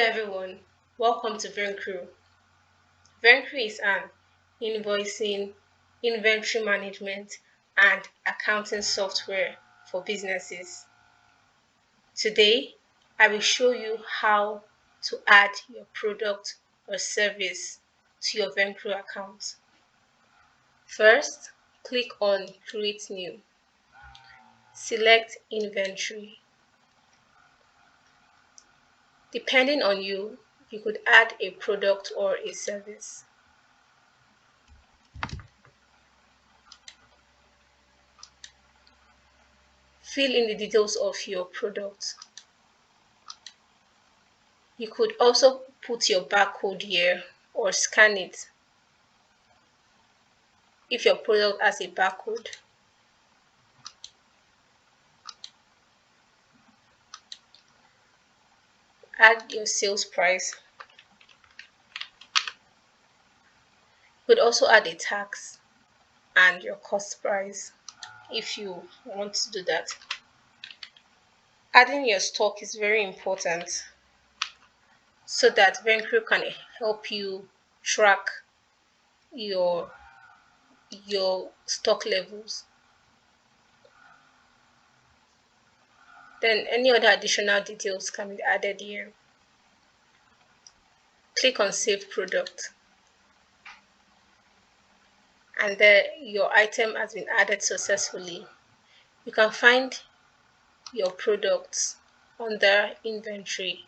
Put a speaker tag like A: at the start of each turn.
A: everyone, welcome to Vencru. Vencru is an invoicing, inventory management, and accounting software for businesses. Today, I will show you how to add your product or service to your Vencru account. First, click on Create New. Select Inventory. Depending on you, you could add a product or a service. Fill in the details of your product. You could also put your barcode here or scan it if your product has a barcode. Add your sales price. You could also add a tax and your cost price if you want to do that. Adding your stock is very important so that Vencru can help you track your stock levels. Then any other additional details can be added here. Click on Save Product. And there your item has been added successfully. You can find your products under Inventory